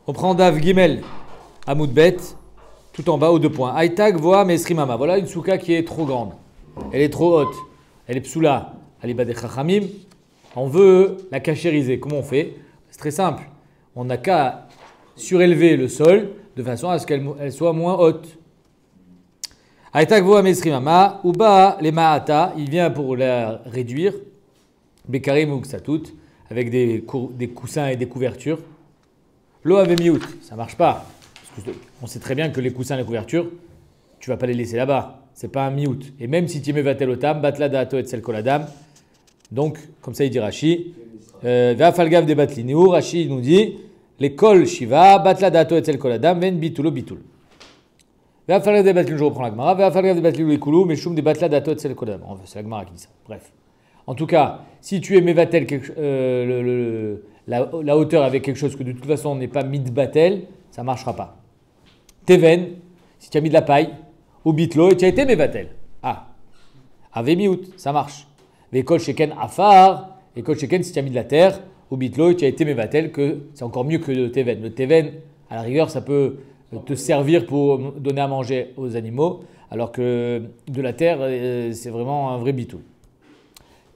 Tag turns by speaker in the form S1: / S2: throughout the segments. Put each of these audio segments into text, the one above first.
S1: On prend Dav Gimel, Amoudbet, tout en bas aux 2 points. Aïtag voa mesrimama. Voilà une souka qui est trop grande. Elle est trop haute. Elle est psoula. Elle est badé chachamim. On veut la cachériser. Comment on fait? C'est très simple. On n'a qu'à surélever le sol de façon à ce qu'elle soit moins haute. Aïtag voa mesrimama. Uba les ma'ata. Il vient pour la réduire. Bekarim ou ksatout. Avec des coussins et des couvertures. L'eau avait miout, ça ne marche pas. Parce que on sait très bien que les coussins et les couvertures, tu ne vas pas les laisser là-bas. Ce n'est pas un miout. Et même si tu mets vatel otam, batla da'ato et sel koladam. Donc, comme ça il dit Rashi. Ve'afalgav de batliniou. Rashi nous dit les kol shiva, batla da'ato et sel koladam, ven bitulo bitul. Ve'afalgav de batliniou, je reprends la Gemara. Ve'afalgav de batliniou ikulou, meshum de batla da'ato et sel koladam. C'est la Gemara qui dit ça. Bref. En tout cas, si tu es mévatel la hauteur avec quelque chose que de toute façon n'est pas midbatel, ça ne marchera pas. Teven, si tu as mis de la paille, ou bitlo, et tu as été mévatel. Ah, ave miout, ça marche. Vekol sheken afar, et kol sheken si tu as mis de la terre, ou bitlo, et tu as été mévatel, que c'est encore mieux que le teven. Le teven, à la rigueur, ça peut te servir pour donner à manger aux animaux, alors que de la terre, c'est vraiment un vrai bitou.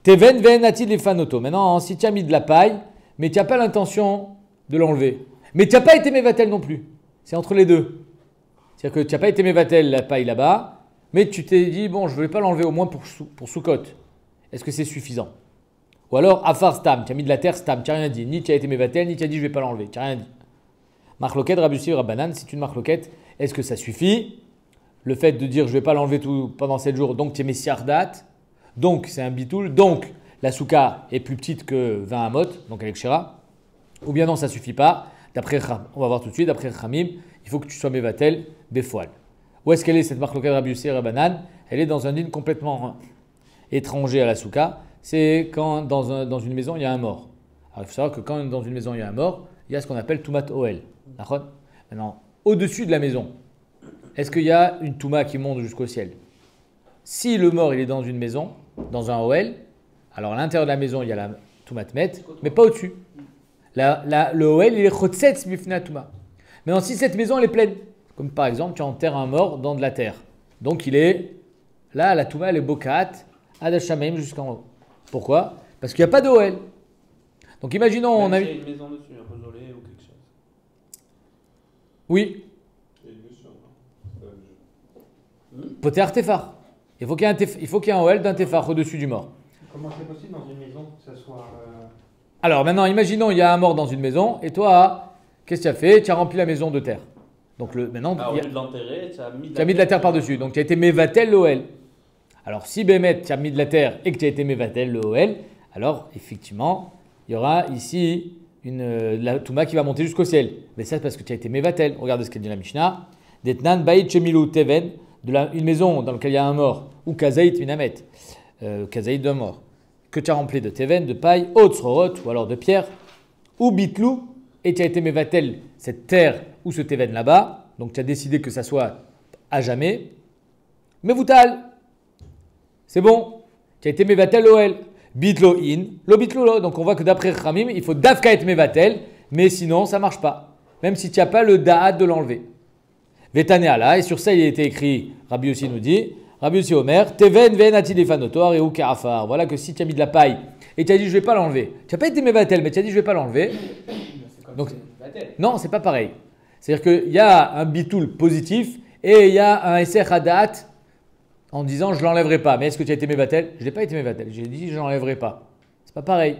S1: Teven ve'enati lefanoto. Maintenant, si tu as mis de la paille, mais tu n'as pas l'intention de l'enlever. Mais tu n'as pas été mévatel non plus. C'est entre les deux. C'est-à-dire que tu n'as pas été mévatel la paille là-bas, mais tu t'es dit, bon, je ne vais pas l'enlever au moins pour Soukot. Est-ce que c'est suffisant? Ou alors, afar stam, tu as mis de la terre stam, tu n'as rien dit. Ni tu as été mévatel, ni tu as dit, je ne vais pas l'enlever. Tu n'as rien dit. Marloquet, Rabussi, Rabbanan, c'est une marloquet. Est-ce que ça suffit? Le fait de dire, je ne vais pas l'enlever tout pendant 7 jours, donc tu es messiardat. Donc, c'est un bitoul. Donc, la souka est plus petite que 20 amot, donc elle est kshera. Ou bien non, ça ne suffit pas. D'après, on va voir tout de suite, d'après Khamim, il faut que tu sois mévatel, befoal. Où est-ce qu'elle est cette marque locale Rabbi Yossi Rabbanan? Elle est dans un din complètement étranger à la souka. C'est quand dans une maison, il y a un mort. Alors, il faut savoir que quand dans une maison, il y a un mort, il y a ce qu'on appelle Toumat Oel. Maintenant, au-dessus de la maison, est-ce qu'il y a une Touma qui monte jusqu'au ciel? Si le mort il est dans une maison, dans un Oel, alors à l'intérieur de la maison il y a la Toumat Met, mais pas au-dessus. Le Oel il est Chotsetz Bifna Touma. Maintenant si cette maison elle est pleine, comme par exemple tu enterres un mort dans de la terre, donc il est là la Touma elle est Bokat, Adashamem jusqu'en haut. Pourquoi? Parce qu'il n'y a pas de Oel. Donc imaginons on a
S2: une maison dessus, un mausolée ou quelque chose.
S1: Oui. Poter Tefar. Il faut qu'il y ait un Oel d'un Tefar au-dessus du mort.
S3: Comment c'est possible dans une maison que ça soit...
S1: Alors maintenant, imaginons il y a un mort dans une maison et toi, qu'est-ce que tu as fait? Tu as rempli la maison de terre. Donc maintenant,
S2: au lieu de l'enterrer, tu as
S1: mis de la terre par-dessus. Donc tu as été mévatel le Oel. Alors si Bémet, tu as mis de la terre et que tu as été mévatel le Oel, alors effectivement, il y aura ici la Touma qui va monter jusqu'au ciel. Mais ça c'est parce que tu as été mévatel. Regardez ce qu'elle dit la Mishnah. Detnan Baït Chemilu Teven. Une maison dans laquelle il y a un mort, ou kazaït minamet, kazaït d'un mort, que tu as rempli de teven, de paille, otsrorot, ou alors de pierre, ou bitlou, et tu as été mévatel cette terre ou ce teven là-bas, donc tu as décidé que ça soit à jamais, mais voutal, c'est bon, tu as été mévatel l'oel, bitlo in, lo bitlo lo, donc on voit que d'après Khamim, il faut dafka être mévatel, mais sinon ça ne marche pas, même si tu n'as pas le da'at de l'enlever. Vetanea et sur ça il a été écrit, Rabbi Yossi nous dit, Rabbi Yossi Omer, Teven venati defanotor et ou karafar. Voilà que si tu as mis de la paille et tu as dit je ne vais pas l'enlever, tu n'as pas été mévatel, mais tu as dit je ne vais pas l'enlever. Donc, non, c'est pas pareil. C'est-à-dire qu'il y a un bitoul positif et il y a un esser hadat en disant je ne l'enlèverai pas. Mais est-ce que tu as été mévatel? Je n'ai pas été mévatel, j'ai dit je ne l'enlèverai pas. C'est pas pareil.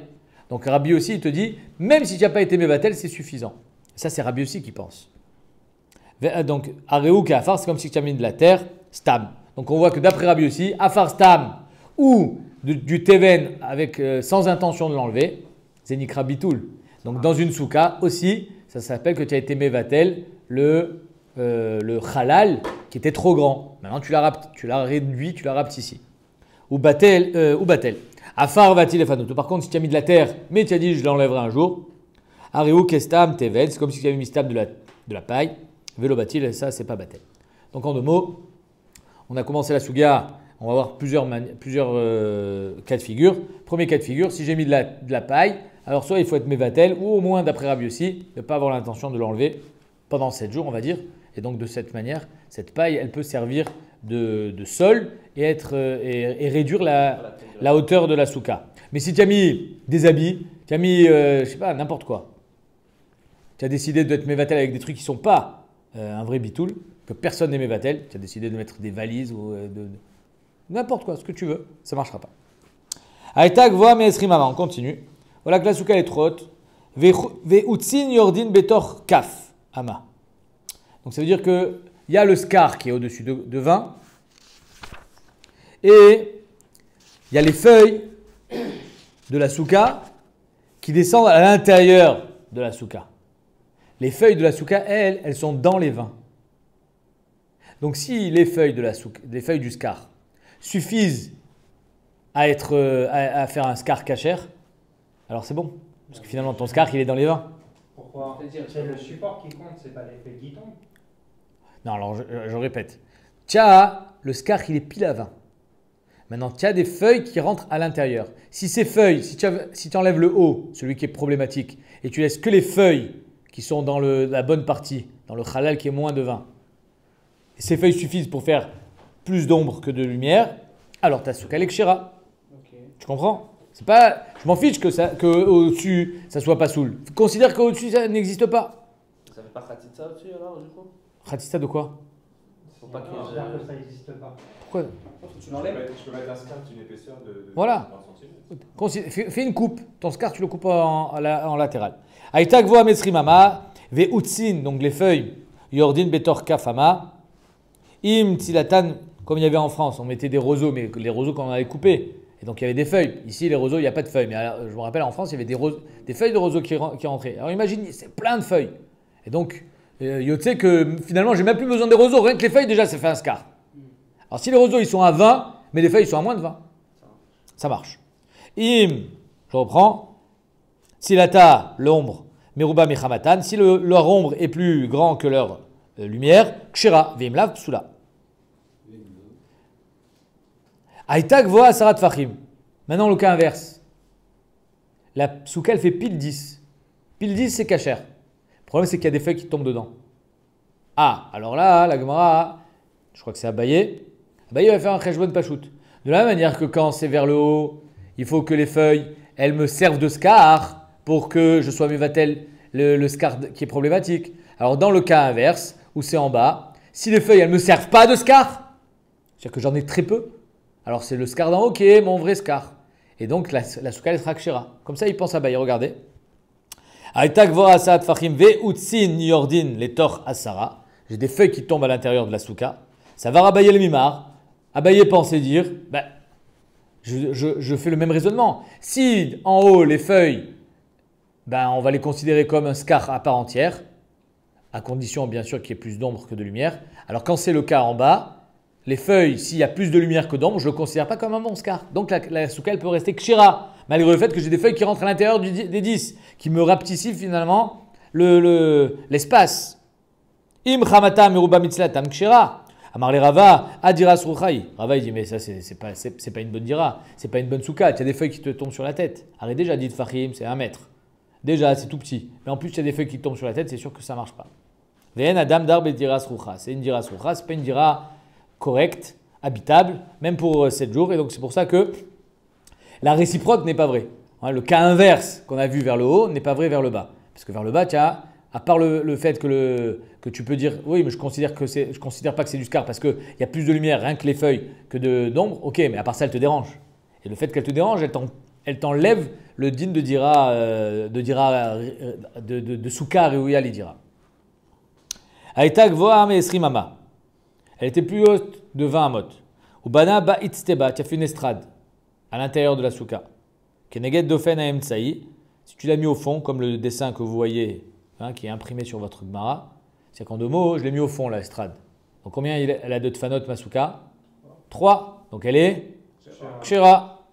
S1: Donc Rabbi Yossi il te dit, même si tu n'as pas été mévatel, c'est suffisant. Ça c'est Rabbi Yossi qui pense. Donc, Areou et Afar, c'est comme si tu as mis de la terre, Stam. Donc, on voit que d'après Rabbi Yossi, Afar Stam ou du Teven avec, sans intention de l'enlever, c'est Nikra Bitoul. Donc, dans une souka aussi, ça s'appelle que tu as été mévatel le Halal qui était trop grand. Maintenant, tu l'as réduit, tu l'as rapetissé. Ou Batel. Afar va-t-il efanoto. Par contre, si tu as mis de la terre, mais tu as dit je l'enlèverai un jour, Areou Kestam Teven, c'est comme si tu avais mis Stam de la paille. Vélo batil, ça c'est pas batel. Donc en 2 mots, on a commencé la suga, on va voir plusieurs cas de figure. Premier cas de figure, si j'ai mis de la paille, alors soit il faut être mévatel, ou au moins d'après Rabbi Yossi, ne pas avoir l'intention de l'enlever pendant 7 jours, on va dire. Et donc de cette manière, cette paille, elle peut servir de sol et réduire la hauteur de la souka. Mais si tu as mis des habits, tu as mis, je sais pas, n'importe quoi, tu as décidé d'être mévatel avec des trucs qui ne sont pas un vrai bitoul, que personne n'est mévatel, tu as décidé de mettre des valises ou n'importe quoi, ce que tu veux, ça ne marchera pas. Aïtag voa me esrimama, on continue. Voilà que la souka est trop haute. Ve'utzin yordin betor kaf, ama. Donc ça veut dire qu'il y a le scar qui est au-dessus de 20 et il y a les feuilles de la souka qui descendent à l'intérieur de la souka. Les feuilles de la souka, elles sont dans les vins. Donc si les feuilles du scar suffisent à faire un scar cachère, alors c'est bon. Parce que finalement ton scar il est dans les vins.
S3: Pourquoi? C'est le support qui compte, c'est pas les feuilles qui tombent.
S1: Non, alors je répète. Le scar il est pile à 20. Maintenant, tu as des feuilles qui rentrent à l'intérieur. Si ces feuilles, si tu enlèves le haut, celui qui est problématique, et tu laisses que les feuilles qui sont dans la bonne partie, dans le halal qui est moins de 20, et ces feuilles suffisent pour faire plus d'ombre que de lumière, alors ta souka elle est kshera.
S2: Ok.
S1: Tu comprends? C'est pas, je m'en fiche que au-dessus ça soit pas soul. Considère qu'au-dessus ça n'existe pas.
S2: Ça fait pas khatitsa au-dessus alors du coup?
S1: Khatista de quoi?
S2: Faut pas qu'il y ait-
S3: Considère que ça n'existe pas.
S1: Pourquoi?
S2: Tu l'enlèves?
S4: Je peux mettre un scar d'une épaisseur de
S1: Voilà.
S4: 20 cm.
S1: Fais une coupe. Ton scar, tu le coupes en latéral. Aïtak voa mesrimama, ve utsin, donc les feuilles, yordin betor kafama, im tsilatan, comme il y avait en France, on mettait des roseaux, mais les roseaux qu'on avait coupés. Et donc il y avait des feuilles. Ici, les roseaux, il n'y a pas de feuilles. Mais alors, je me rappelle, en France, il y avait des feuilles de roseaux qui rentraient. Alors imagine, c'est plein de feuilles. Et donc, tu sais que finalement, j'ai même plus besoin des roseaux. Rien que les feuilles, déjà, ça fait un scar. Alors si les roseaux, ils sont à 20, mais les feuilles, ils sont à moins de 20. Ça marche. Im, je reprends. Silata, l'ombre, meruba mechamatan. Si leur ombre est plus grand que leur lumière, kshira, vimlav psula. Aïtak voa sarat fachim. Maintenant, le cas inverse. La souka, elle fait pile 10. Pile 10, c'est kasher. Le problème, c'est qu'il y a des feuilles qui tombent dedans. Ah, alors là, la Gemara, je crois que c'est Abaye. Abaye va faire un cheshbon pachout. De la même manière que quand c'est vers le haut, il faut que les feuilles, elles me servent de scar pour que je sois mévatel le scar qui est problématique. Alors dans le cas inverse, où c'est en bas, si les feuilles, elles ne me servent pas de scar, c'est-à-dire que j'en ai très peu, alors c'est le scar d'en haut qui est mon vrai scar. Et donc la souka, elle sera kshera. Comme ça, il pense à Abaye, regardez. Aïtak vora asat fachim ve utsin yordin les tor asara. J'ai des feuilles qui tombent à l'intérieur de la souka. Ça va rabailler le mimar. Abaye pensait dire, je fais le même raisonnement. Si en haut les feuilles, on va les considérer comme un scar à part entière, à condition bien sûr qu'il y ait plus d'ombre que de lumière. Alors quand c'est le cas en bas, les feuilles, s'il y a plus de lumière que d'ombre, je ne le considère pas comme un bon scar. Donc la souka, elle peut rester kshira, malgré le fait que j'ai des feuilles qui rentrent à l'intérieur des 10, qui me rapetissent finalement l'espace. Im chamata meruba mitzlatam kshira. Amar le Rava, adira sruchai. Rava il dit mais ça c'est pas une bonne dira, c'est pas une bonne souka. Tu as des feuilles qui te tombent sur la tête. Arrête déjà dit fachim, c'est 1 mètre. Déjà c'est tout petit. Mais en plus tu as des feuilles qui te tombent sur la tête, c'est sûr que ça marche pas. Ve'en adam darbe dira srucha. C'est une dira srucha, c'est pas une dira correcte, habitable, même pour 7 jours. Et donc c'est pour ça que la réciproque n'est pas vraie. Le cas inverse qu'on a vu vers le haut n'est pas vrai vers le bas. Parce que vers le bas, tu as, à part le fait que tu peux dire, oui, mais je considère pas que c'est du scar parce qu'il y a plus de lumière, rien que les feuilles, que d'ombre. Ok, mais à part ça, elle te dérange. Et le fait qu'elle te dérange, elle t'enlève le din de dira, de souka réouya les dira. Aïtak voa me esrimama. Elle était plus haute de 20 amot. Ubana ba itzteba, tu as fait une estrade à l'intérieur de la souka. Keneged dofen aem tsaï, si tu l'as mis au fond, comme le dessin que vous voyez, qui est imprimé sur votre Gemara, c'est qu'en 2 mots, je l'ai mis au fond, la estrade. Donc combien elle a de tfanot ma souka? 3. Donc elle est kshera.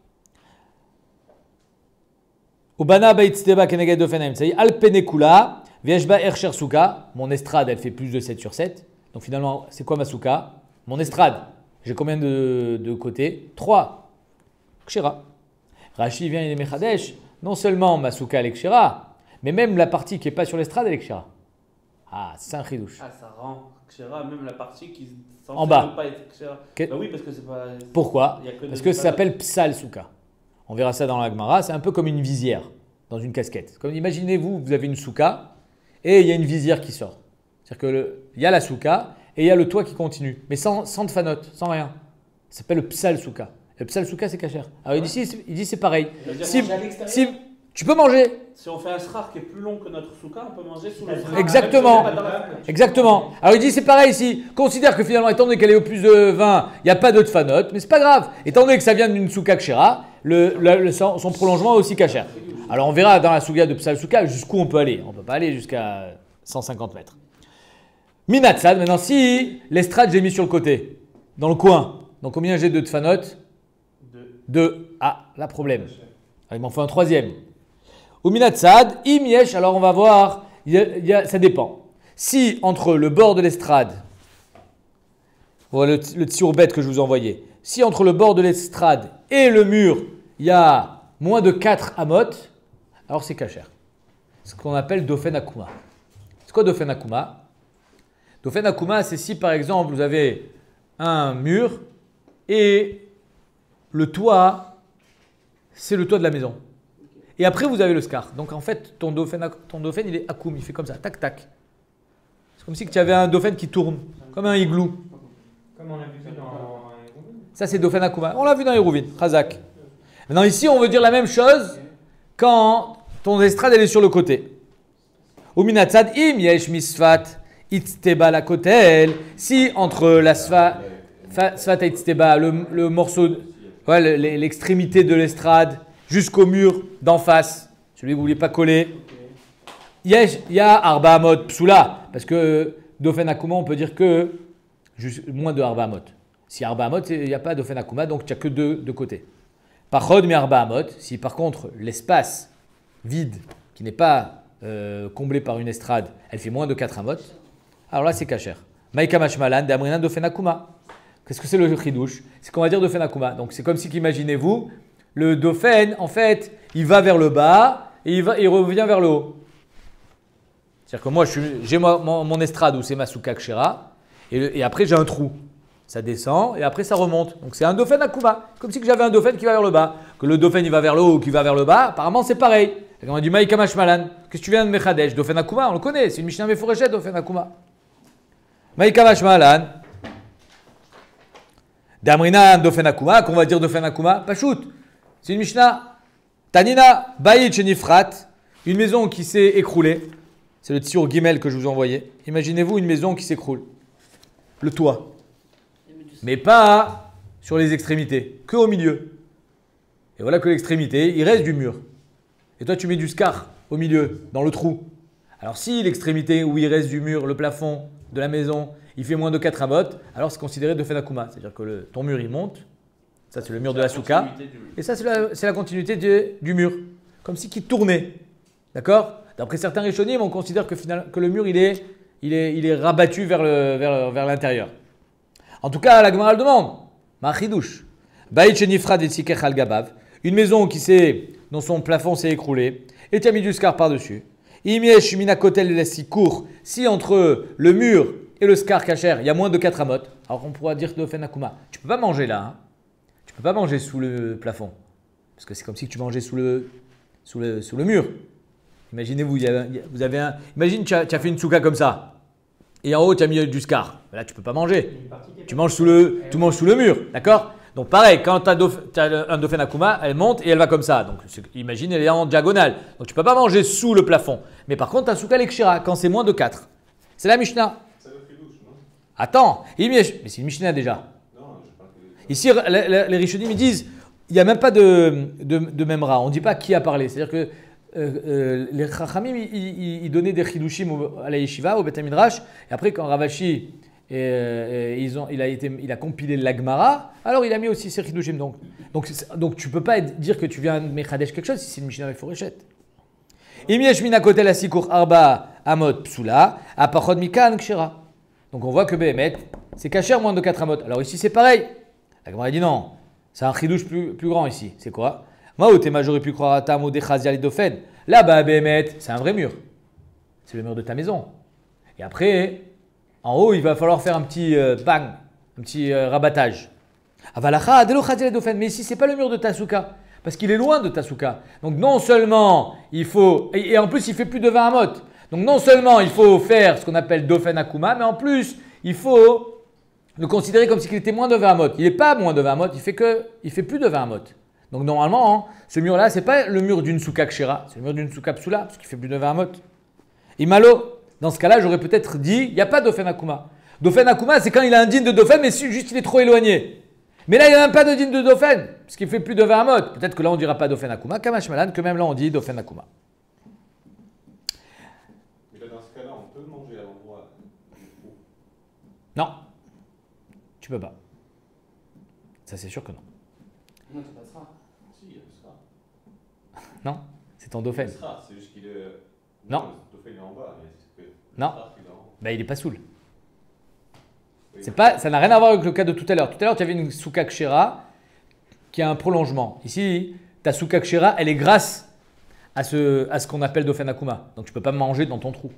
S1: Ubana ba itzteba keneged dofen aem tsaï, al penekula, vieshba ercher souka, mon estrade, elle fait plus de 7 sur 7. Donc finalement, c'est quoi ma souka? Mon estrade. J'ai combien de côtés? 3. Kshira. Rashi vient, il est mechadesh. non seulement ma souka elle est kshera, mais même la partie qui n'est pas sur l'estrade elle est kshera. Ah, c'est un chidouche.
S2: Ah, ça rend Kshera, même la partie qui
S1: En bas.
S2: même pas être Kshera.
S1: Que-
S2: Bah oui, parce que c'est pas.
S1: Pourquoi?
S2: il y a que
S1: Parce
S2: des
S1: que ça
S2: pas-
S1: s'appelle psal souka. On verra ça dans la Gemara, c'est un peu comme une visière dans une casquette. Comme imaginez-vous, vous avez une souka et il y a une visière qui sort. C'est-à-dire que il y a la souka et il y a le toit qui continue, mais sans tfanote, sans rien. Ça s'appelle le psal souka. Le psal souka c'est kasher. Alors il dit c'est pareil.
S2: Ça veut dire
S1: Si,
S2: manger à l'extérieur.
S1: si- tu peux manger.
S2: Si on fait un srar qui est plus long que notre souka, on peut manger sous le srar.
S1: Exactement.
S2: Même si on est pas dans la-
S1: Exactement. Alors il dit c'est pareil ici. Considère que finalement, étant donné qu'elle est au plus de 20, il n'y a pas de tfanote, mais c'est pas grave. Étant donné que ça vient d'une souka kshera, son prolongement est aussi kasher. Alors on verra dans la souga de Psal Souka jusqu'où on peut aller. On ne peut pas aller jusqu'à 150 mètres. Minatsad, maintenant si l'estrade j'ai mis sur le côté, dans le coin, donc combien j'ai de tfanote? 2. Ah, là problème. Alors, il m'en faut un troisième. Au Minatsad, im yesh, alors on va voir, ça dépend. Si entre le bord de l'estrade, voilà le tsiourbet que je vous ai envoyé, si entre le bord de l'estrade et le mur, il y a moins de 4 amot, alors c'est kasher. Ce qu'on appelle Dofen Akuma. C'est quoi Dofen Akuma? Dofen Akuma, c'est si par exemple vous avez un mur et le toit, c'est le toit de la maison. Et après vous avez le scar. Donc en fait, ton Dofen il est Akum, il fait comme ça, tac tac. C'est comme si tu avais un Dofen qui tourne, comme un igloo.
S3: Comme on a vu dans
S1: Ça c'est Dofen Akuma. On l'a vu dans Hérouvin, Khazak. Maintenant ici, on veut dire la même chose quand ton estrade elle est sur le côté. Au minatzad im yesh misfat itzteba la kotel. Si entre la sfat et itzteba, le morceau, ouais, l'extrémité de l'estrade jusqu'au mur d'en face, celui que vous ne vouliez pas coller, il y a arba amot psula. Parce que Dofen Akuma, on peut dire que moins de arba amot. Si arba amot, il n'y a pas Dofen Akuma, donc tu n'as que deux côtés. Pachod mi arba amot, si par contre l'espace vide qui n'est pas comblé par une estrade, elle fait moins de 4 amot, alors là c'est kasher. Maïka mashmalan d'amrinan Dofen Akuma. Qu'est-ce que c'est le chidouche? C'est qu'on va dire Dofen Akuma. Donc c'est comme si, imaginez-vous, le Dofen, en fait, il va vers le bas et il revient vers le haut. C'est-à-dire que moi, j'ai mon estrade où c'est ma souka kshera et après j'ai un trou. Ça descend et après ça remonte. Donc c'est un Dofen Akuma. Comme si j'avais un Dofen qui va vers le bas. Que le Dofen il va vers le haut ou qui va vers le bas, apparemment c'est pareil. On a du Maïka Mashmalan. Qu'est-ce que tu viens de Mechadesh? Dofen Akuma, on le connaît. C'est une Mishnah Meforeshet, Dofen Akuma. Maïka Mashmalan. Damrinan Dofen Akuma, qu'on va dire Dofen Akuma. Pachout. C'est une Mishnah. Tanina Bayit Shenifrat. Une maison qui s'est écroulée. C'est le Tsiur Gimel que je vous ai envoyé. Imaginez-vous une maison qui s'écroule. Le toit. Mais pas sur les extrémités, que au milieu. Et voilà que l'extrémité, il reste du mur. Et toi, tu mets du scar au milieu, dans le trou. Alors si l'extrémité où il reste du mur, le plafond de la maison, il fait moins de 4 amot, alors c'est considéré de Fenakuma. C'est-à-dire que ton mur, il monte. Ça, c'est le mur de la souka. Et ça, c'est la continuité du mur. Comme si il tournait. D'accord? D'après certains Rishonim, on considère que le mur, il est rabattu vers l'intérieur. En tout cas, la Gemara le demande. Machidouche. Baït shenifrad et tsikech al gabav. Une maison dont son plafond s'est écroulé et tu as mis du scar par-dessus. Imiesh mina kotel lesikour. Si entre le mur et le scar kasher, il y a moins de 4 amot, alors on pourra dire Dofen Akuma. Tu peux pas manger là. Hein. Tu peux pas manger sous le plafond. Parce que c'est comme si tu mangeais sous le mur. Imaginez-vous, imagine tu as fait une souka comme ça. Et en haut, tu as mis du scar. Là, tu ne peux pas manger. Tu manges sous le mur. D'accord? Donc, pareil, quand tu as un Dofen Akuma, elle monte et elle va comme ça. Donc, imagine, elle est en diagonale. Donc, tu ne peux pas manger sous le plafond. Mais par contre, tu as souka l'ekshira quand c'est moins de 4. C'est la Mishnah.
S4: Ça doit faire douche, non?
S1: Attends, mais c'est une Mishnah déjà.
S4: Non, je parle que...
S1: Ici, les Rishonim, ils disent il n'y a même pas de Memra. On ne dit pas qui a parlé. C'est-à-dire que les Chachamim, ils donnaient des chidushim à la yeshiva, au Beth Midrash, et après quand Ravashi il a compilé l'Agmara, alors il a mis aussi ces chidushim. Donc tu peux pas dire que tu viens de Mechadesh quelque chose si c'est une Mishnah Meforeshet. Imiesh mina kotel asikur arba amot psula, apachod mikan kshera. Donc on voit que Behemet, c'est kasher moins de 4 amot. Alors ici c'est pareil. L'Agmara dit non, c'est un chidush plus grand ici. C'est quoi? Maotema, j'aurais pu croire à Tam ou Dechazia Lidofen. Là-bas, Bémet, c'est un vrai mur. C'est le mur de ta maison. Et après, en haut, il va falloir faire un petit bang, un petit rabattage. Avalacha, Delo Chazia Lidofen. Mais ici, ce n'est pas le mur de ta souka. Parce qu'il est loin de ta souka. Donc non seulement il faut. Et en plus, il fait plus de 20 amot. Donc non seulement il faut faire ce qu'on appelle Dofen Akuma, mais en plus, il faut le considérer comme s'il était moins de 20 amot. Il n'est pas moins de 20 amot, il fait plus de 20 amot. Donc normalement, hein, ce mur-là, ce n'est pas le mur d'une souka kshera, c'est le mur d'une souka psula, parce qu'il fait plus de 20 amot. Imalo, dans ce cas-là, j'aurais peut-être dit, il n'y a pas Dofen Akuma. Dofen Akuma, c'est quand il a un din de Dofen, mais juste il est trop éloigné. Mais là, il n'y a même pas de din de Dofen, parce qu'il fait plus de 20 amot. Peut-être que là, on ne dira pas Dofen Akuma, Kamash Malan, que même là, on dit Dofen Akuma.
S4: Mais là, dans ce cas-là, on peut manger à l'endroit du trou.
S1: Non, tu peux pas. Ça, c'est sûr que non.
S2: Non, tu passeras.
S4: Si, il sera.
S1: Non, c'est ton Dofen.
S4: Il sera, c'est juste qu'il est.
S1: Non.
S4: Le Dauphin est en bas, mais c'est que.
S1: Non.
S4: Il est en haut.
S1: Ben, il n'est pas saoul.
S4: Oui.
S1: C'est pas, ça n'a rien à voir avec le cas de tout à l'heure. Tout à l'heure, tu avais une souka kshera qui a un prolongement. Ici, ta souka kshera, elle est grâce à ce qu'on appelle Dofen Akuma. Donc, tu ne peux pas manger dans ton trou.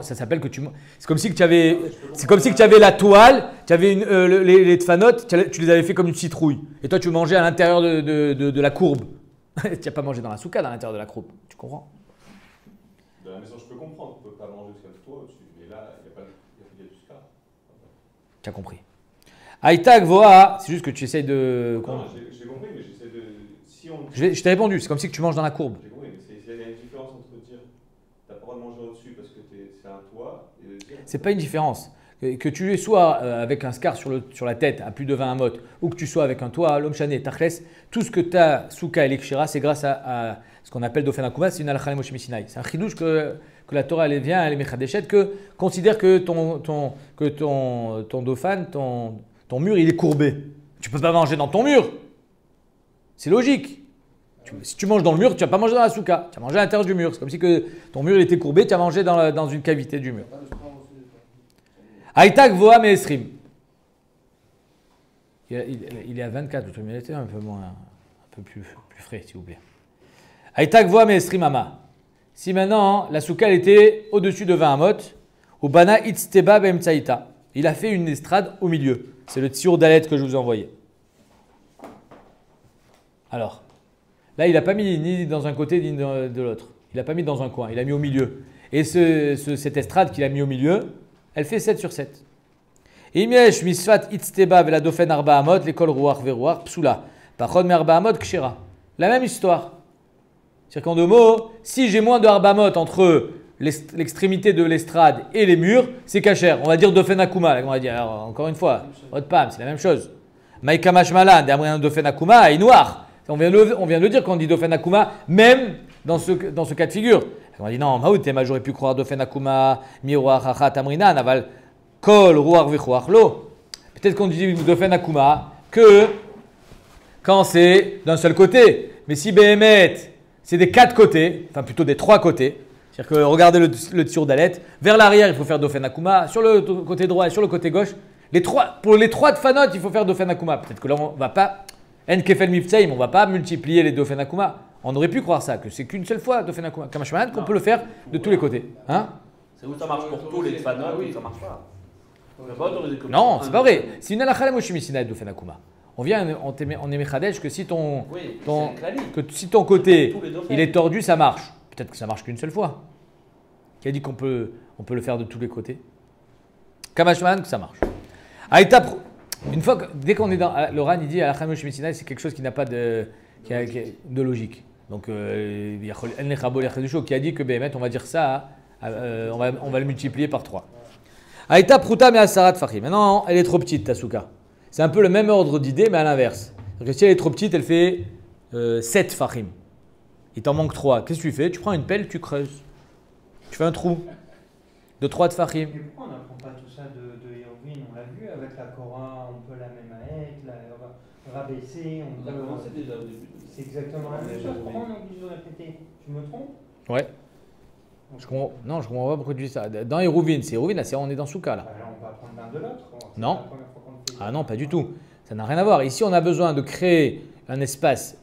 S1: Ça s'appelle que tu. C'est comme si que tu avais. C'est comme si que tu avais la toile, tu avais les tfanotes, tu les avais fait comme une citrouille. Et toi, tu mangeais à l'intérieur de la courbe. Tu n'as pas mangé dans la souka, à l'intérieur de la courbe. Tu comprends?
S4: Dans la maison, je peux comprendre, on ne peut pas manger jusqu'à toi au-dessus. Mais là, il n'y a pas de jusqu'à.
S1: Tu as compris. Aïtag Voa, c'est juste que tu essayes de.
S4: Non, j'ai compris, mais j'essaie de. Si on.
S1: Je t'ai répondu, c'est comme si que tu manges dans la courbe.
S4: J'ai compris, mais il y a une différence entre dire t'as pas le droit de manger au-dessus parce que c'est un toit et de dire.
S1: C'est pas une différence. Que tu sois avec un scar sur la tête à plus de 20 amot ou que tu sois avec un toit, l'homme chané, tachles, tout ce que tu as souka et l'ekshira, c'est grâce à ce qu'on appelle Dofen Akuma, c'est une halakha Moshe Mishinaï. C'est un chidouche que la Torah elle vient, elle est mechadeshet, que considère que ton Dofan, ton mur, il est courbé. Tu peux pas manger dans ton mur. C'est logique. Si tu manges dans le mur, tu vas pas manger dans la souka. Tu vas manger à l'intérieur du mur. C'est comme si que ton mur il était courbé, tu as mangé dans une cavité du mur. Aïtag Voa Meesrim. Il est à 24, le truc, mais il était un peu plus frais, s'il vous plaît. Aïtag Voa Meesrim Ama. Si maintenant, la souka était au-dessus de 20 amot, au Bana Itzteba Bemtsaïta. Il a fait une estrade au milieu. C'est le tsiour d'alet que je vous ai envoyé. Alors, là, il n'a pas mis ni dans un côté ni de l'autre. Il n'a pas mis dans un coin, il a mis au milieu. Et cette estrade qu'il a mis au milieu, elle fait 7 sur 7. Imyesh misfat itzteba vela dofen arba amot, l'école rouach verouach, psula. Pachon me arba amot kshira. La même histoire. C'est-à-dire qu'en 2 mots, si j'ai moins de arba amot entre l'extrémité de l'estrade et les murs, c'est kasher. On va dire dofen akuma. On va dire, alors, encore une fois, pam, c'est la même chose. Maïkamash malan, derrière dofen akuma, est noir. On vient de le dire quand on dit Dofen Akuma, même dans ce cas de figure. On dit non, Maoutéma, j'aurais pu croire Dofen Akuma, Miroir, Hacha, Tamrina, Naval, Kol, Rouar, Vichouar, Lo. Peut-être qu'on dit Dofen Akuma que quand c'est d'un seul côté. Mais si Behemet, c'est des 4 côtés, enfin plutôt des 3 côtés, c'est-à-dire que regardez le tir d'alet, vers l'arrière, il faut faire Dofen Akuma, sur le côté droit et sur le côté gauche, pour les 3 de Fanot, il faut faire Dofen Akuma. Peut-être que là, on ne va pas. En kefel miftaim, on ne va pas multiplier les Dofen Akuma. On aurait pu croire ça, que c'est qu'une seule fois Dofen Akuma. Kamashmanan, qu'on peut le faire de tous les côtés. Hein?
S2: C'est où ça marche pour tous les fans, oui, ça marche pas.
S1: Non, c'est pas vrai. C'est une halakha Moshe Mishinaï Dofen Akuma. On est mechadesh que si ton côté il est tordu, ça marche. Peut-être que ça marche qu'une seule fois. Qui a dit qu'on peut le faire de tous les côtés? Kamashmanan, que ça marche. Aïta. Une fois dès qu'on est dans le Ran, il dit à la Moshe Mishinaï, c'est quelque chose qui n'a pas de logique. Donc il y a El Nechabol Yachadusho qui a dit que Béhémet, on va dire ça, on va le multiplier par 3. Aïta Pruta me Asarat Fahim. Maintenant, elle est trop petite, ta souka. C'est un peu le même ordre d'idée, mais à l'inverse. Donc si elle est trop petite, elle fait 7 Fahim. Il t'en manque 3. Qu'est-ce que tu fais? Tu prends une pelle, tu creuses. Tu fais un trou de 3 Fahim.
S3: Mais pourquoi on n'apprend pas tout ça de Irvine? On l'a vu avec la Korah, on peut la même être, la rabaisser.
S2: On a commencé déjà au début.
S3: C'est exactement la même chose. Pourquoi on est obligé de répéter? Tu me trompes?
S1: Ouais. Je comprends pas pourquoi tu dis ça. Dans Hérouvine, là, on est dans Souka là.
S3: Bah là, on va apprendre l'un de l'autre.
S1: Non. Ah non, pas du tout. Ça n'a rien à voir. Ici, on a besoin de créer un espace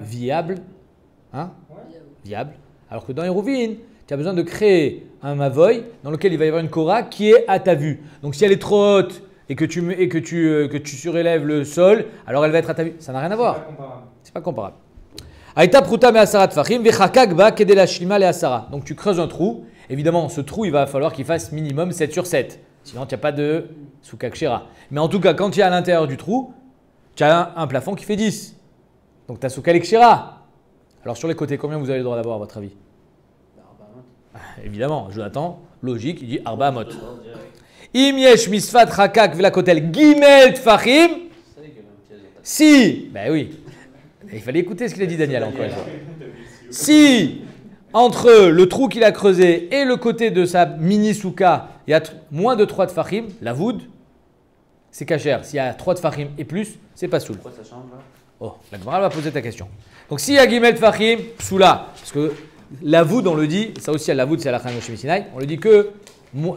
S1: viable, hein, viable, alors que dans Hérouvine, tu as besoin de créer un mavoy dans lequel il va y avoir une kora qui est à ta vue. Donc si elle est trop haute et que tu surélèves le sol, alors elle va être à ta vue. Ça n'a rien à voir. C'est pas comparable. Aïta pruta me asara tfachim vechakak ba kedel hashlima le asara. Donc tu creuses un trou. Évidemment, ce trou, il va falloir qu'il fasse minimum 7 sur 7. Sinon, tu n'as pas de souka kshera. Mais en tout cas, quand tu es à l'intérieur du trou, tu as un plafond qui fait 10. Donc tu as souka kshera. Alors sur les côtés, combien vous avez le droit d'avoir à votre avis? Évidemment, Jonathan, logique, il dit Arba Amot. Im yesh misfat chakak velakotel gimel tfachim. Si, ben oui, il fallait écouter ce qu'il a dit Daniel encore une fois. Si, entre le trou qu'il a creusé et le côté de sa mini souka, il y a moins de 3 tfachim, la voûte, c'est cachère. S'il y a 3 tfachim et plus, c'est pas soul.
S2: Pourquoi ça change là?
S1: Oh, la Gemara va poser ta question. Donc s'il y a gimel tfachim, soula, parce que la voûte, on le dit, ça aussi, la voûte, c'est à la Chana Moshe Sinai, on le dit que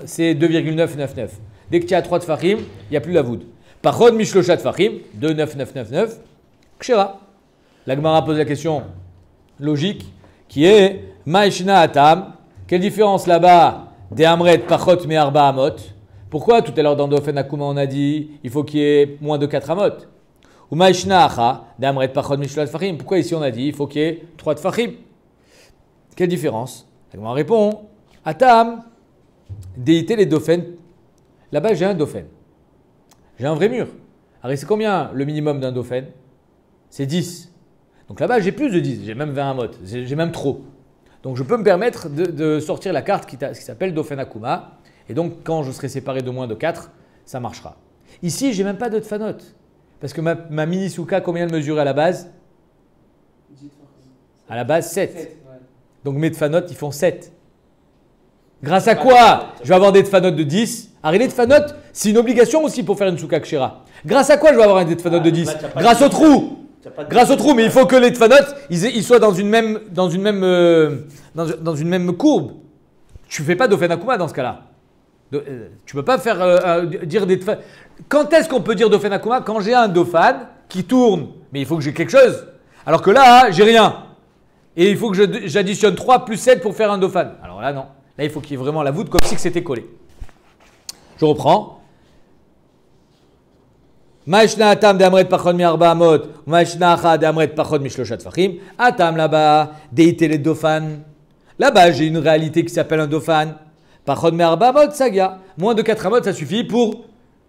S1: c'est 2,999. Dès que tu as 3 tfachim, il n'y a plus la voûte. Pachod mishlosha tfachim, 2,9999, kshera. La Gemara pose la question logique qui est Maishna Atam. Quelle différence là-bas des Amret Pachot me Arba Amot? Pourquoi tout à l'heure dans Dofen Akuma on a dit il faut qu'il y ait moins de 4 Amot? Ou Maishna Acha des Amret Pachot Mishlosh Tfachim? Pourquoi ici on a dit il faut qu'il y ait 3 Tfachim? Quelle différence? La Gemara répond Atam, déité les Dofen. Là-bas j'ai un Dofen. J'ai un vrai mur. Alors c'est combien le minimum d'un Dofen? C'est 10. Donc là-bas j'ai plus de 10, j'ai même 20 Amot, j'ai même trop. Donc je peux me permettre de sortir la carte qui s'appelle Dofen Akuma. Et donc quand je serai séparé de moins de 4, ça marchera. Ici j'ai même pas de Tfanot. Parce que ma mini souka, combien elle mesurait à la base? À la base 7. Donc mes Tfanot ils font 7. Grâce à quoi je vais avoir des Tfanot de 10? Alors les Tfanot, c'est une obligation aussi pour faire une souka kshera. Grâce à quoi je vais avoir des Tfanot de 10? Grâce au trou. Grâce au trou, mais il faut que les Tfanot ils soient dans une même courbe. Tu ne fais pas Dofen Akuma dans ce cas-là. Tu ne peux pas faire dire des Tfanot. Quand est-ce qu'on peut dire Dofen Akuma? Quand j'ai un Dofan qui tourne, mais il faut que j'ai quelque chose. Alors que là, j'ai rien. Et il faut que j'additionne 3 plus 7 pour faire un Dofan. Alors là, non. Là, il faut qu'il y ait vraiment la voûte comme si c'était collé. Je reprends. Maishna atam de amret pachod mi arba amot, maishna acha de amret pachod mi shlosha tfachim. Atam là-bas, deité les Dofan. Là-bas, j'ai une réalité qui s'appelle un Dofan. Pachod mi arba amot, saga. Moins de 4 amot, ça suffit pour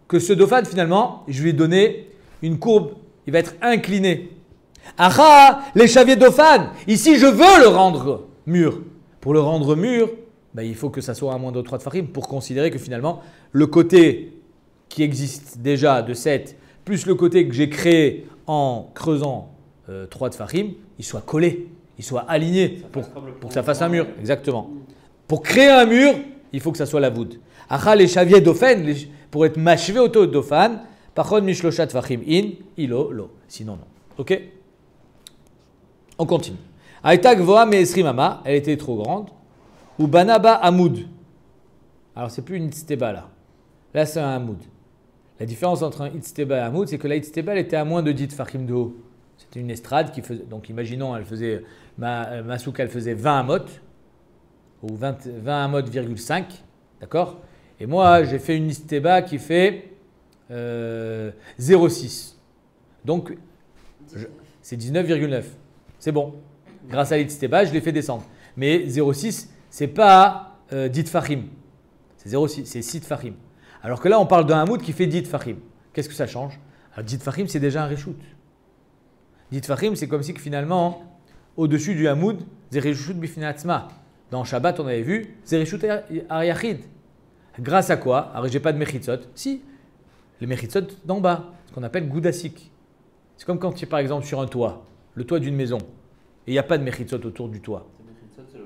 S1: que ce Dofan, finalement, je lui ai donné une courbe. Il va être incliné. Acha, les chaviers Dofan. Ici, je veux le rendre mûr. Pour le rendre mûr, il faut que ça soit à moins de 3 tfachim pour considérer que finalement, le côté qui existe déjà de 7, plus le côté que j'ai créé en creusant 3 tfachim, il soit collé, il soit aligné pour que ça fasse un mur. Exactement. Pour créer un mur, il faut que ça soit la voûte. Acha les chaviers d'Ofen, pour être machevé auto d'Ofan, pachon mishlosha tfachim in, ilo, lo. Sinon, non. Ok? On continue. Aïta gvoa me esrimama, elle était trop grande. Ou banaba amoud. Alors, c'est plus une itzteba là. Là, c'est un amoud. La différence entre un itzteba et un amoud, c'est que la itzteba, elle était à moins de 10 tfachim de haut. C'était une estrade qui faisait. Donc, imaginons, elle faisait. Ma souka, elle faisait 20 amot. Ou 20 amot,5. D'accord? Et moi, j'ai fait une itzteba qui fait 0,6. Donc, c'est 19,9. C'est bon. Grâce à l'itzteba, je l'ai fait descendre. Mais 0,6, c'est pas 10 tfachim. C'est 0,6, c'est 6 tfachim. Alors que là, on parle d'un hamoud qui fait 10 tfachim. Qu'est-ce que ça change? Alors 10 tfachim, c'est déjà un reshoot. 10 tfachim, c'est comme si que finalement, au-dessus du hamoud, c'est reshoot bifinatzma. Dans Shabbat, on avait vu, c'est reshoot ariachid. Grâce à quoi? Alors, j'ai pas de mechitzot. Si, les mechitzot d'en bas, ce qu'on appelle goudasik. C'est comme quand tu es par exemple sur un toit, le toit d'une maison, et il n'y a pas de mechitzot autour du toit.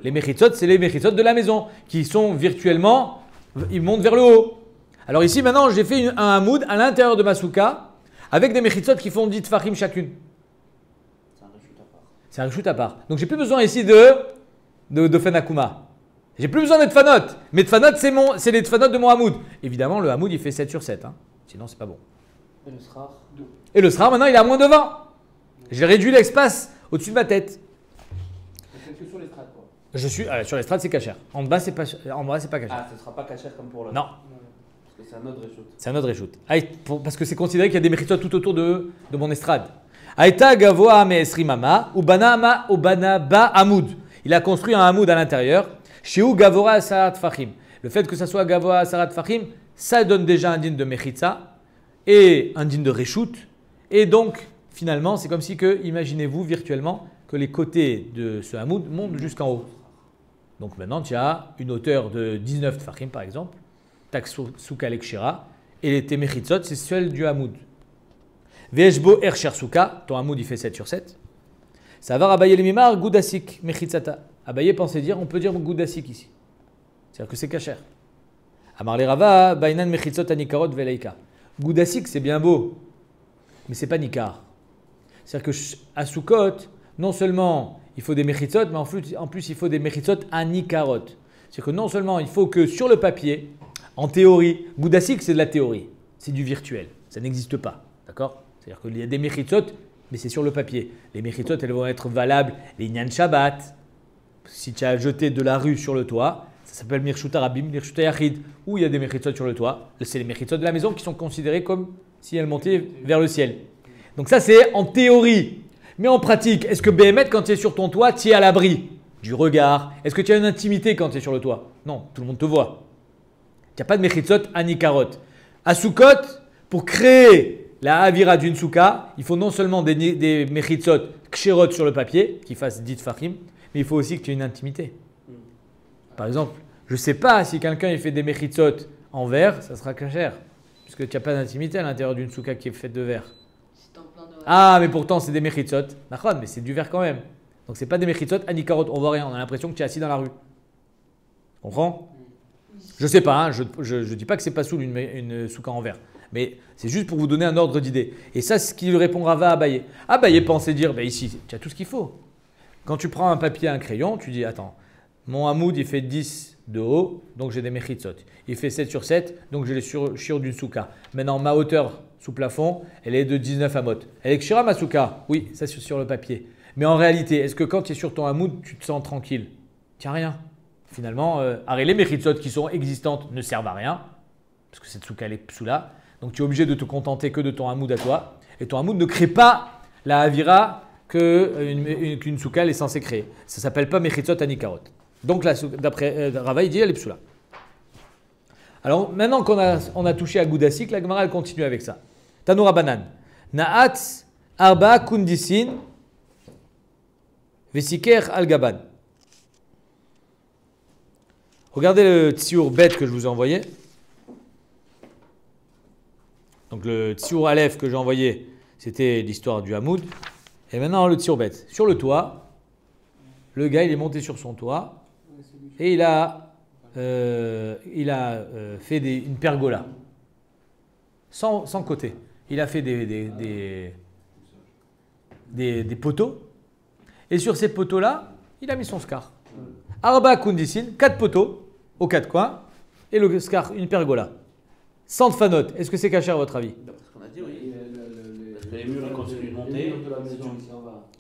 S1: Les mechitzot, c'est les mechitzot de la maison, qui sont virtuellement, ils montent vers le haut. Alors ici, maintenant, j'ai fait un hamoud à l'intérieur de ma souka, avec des mechitzot qui font 10 tfachim chacune. C'est un reshoot à part. Donc j'ai plus besoin ici de Fenakuma. J'ai plus besoin de Tfanot. Mais Tfanot, c'est les Tfanot de mon hamoud. Évidemment, le hamoud, il fait 7 sur 7. Hein. Sinon, c'est pas bon.
S2: Et le srar.
S1: Et le srar, maintenant, il est à moins de 20. J'ai réduit l'espace au-dessus de ma tête.
S2: C'est que sur les strates, quoi.
S1: Sur les strates, c'est cachère. En bas, c'est pas cachère.
S2: Ah, ce sera pas cachère comme pour l'autre.
S1: Non,
S2: Parce que c'est un autre reshoot.
S1: c'est un autre reshoot. Parce que c'est considéré qu'il y a des méritos tout autour de mon estrade. Aïta gavoa me esrimama ou bana ba amoud. Il a construit un hamoud à l'intérieur. Chez où gavora asarat fachim. Le fait que ça soit gavoa asarat fachim, ça donne déjà un digne de mechitza et un digne de reshoot. Et donc, finalement, c'est comme si que, imaginez-vous virtuellement, que les côtés de ce hamoud montent jusqu'en haut. Donc maintenant, tu as une hauteur de 19 tfachim par exemple, taksuka lekshira, et tes mechitzot, c'est celle du hamoud. Veshbo ercher suka, ton hamoud il fait 7 sur 7. Ça va rabayer les mimar, goudasik, mechitzata. Abaye pensait dire, on peut dire goudasik ici. C'est-à-dire que c'est kasher. Amar le Rava, bainan mechitzot anikarot veleika. Goudasik, c'est bien beau, mais c'est pas nikar. C'est-à-dire qu'à Sukkot, non seulement il faut des mechitzot, mais en plus il faut des mechitzot anikarot. C'est-à-dire que non seulement il faut que sur le papier, en théorie, goudasik c'est de la théorie, c'est du virtuel, ça n'existe pas, d'accord? C'est-à-dire qu'il y a des mechitzot, mais c'est sur le papier. Les mechitzot, elles vont être valables, les Nyan Shabbat. Si tu as jeté de la rue sur le toit, ça s'appelle Mirshuta Rabim, Mirshuta Yachid, où il y a des mechitzot sur le toit. C'est les mechitzot de la maison qui sont considérés comme si elles montaient vers le ciel. Donc ça, c'est en théorie. Mais en pratique, est-ce que Béhémet, quand tu es sur ton toit, tu es à l'abri du regard? Est-ce que tu as une intimité quand tu es sur le toit? Non, tout le monde te voit. Il n'y a pas de mechitzot anikarot. À Sukkot, pour créer la avira d'une souka, il faut non seulement des mechitzot kshirot sur le papier, qui fassent dit fachim, mais il faut aussi que tu aies une intimité. Par exemple, je ne sais pas si quelqu'un il fait des mechitzot en verre, ça sera kasher, puisque tu n'as pas d'intimité à l'intérieur d'une souka qui est faite de verre. Ah, mais pourtant c'est des mechitzot, d'accord, mais c'est du verre quand même. Donc c'est pas des mechitzot anikarot, on voit rien, on a l'impression que tu es assis dans la rue. Tu comprends? Je sais pas, hein, je dis pas que c'est pas soul une souka en verre. Mais c'est juste pour vous donner un ordre d'idée. Et ça, c'est ce qu'il répond Rava à Abaye. Abaye pensait dire, ben ici, tu as tout ce qu'il faut. Quand tu prends un papier, un crayon, tu dis, attends, mon hamoud, il fait 10 de haut, donc j'ai des mechitzot. Il fait 7 sur 7, donc j'ai les shiur d'une souka. Maintenant, ma hauteur sous plafond, elle est de 19 amot. Elle est kshira ma souka? Oui, ça c'est sur le papier. Mais en réalité, est-ce que quand tu es sur ton hamoud, tu te sens tranquille? Tiens, rien. Finalement, les mechitzot qui sont existantes ne servent à rien, parce que cette souka, elle est psoula. Donc tu es obligé de te contenter que de ton hamoud à toi. Et ton hamoud ne crée pas la avira qu'une souka est censée créer. Ça ne s'appelle pas mechitzot anikarot. Donc d'après Rava, il dit elle est psoula. Alors maintenant qu'on a touché à Goudasik, la Gemara elle continue avec ça. Tanoura banan. Na'at arba kundisin vesiker al gaban. Regardez le tsiour bête que je vous ai envoyé. Donc le tsiour aleph que j'ai envoyé, c'était l'histoire du hamoud. Et maintenant le tsiour bête. Sur le toit, le gars il est monté sur son toit et il a fait une pergola. Sans côté. Il a fait des poteaux. Et sur ces poteaux-là, il a mis son scar. Arba kundisin, 4 poteaux aux 4 coins. Et le scar, une pergola. Sans fanot. Est-ce que c'est caché à votre avis?
S2: D'après ce qu'on a dit, oui. Parce que les murs ils continuent de monter.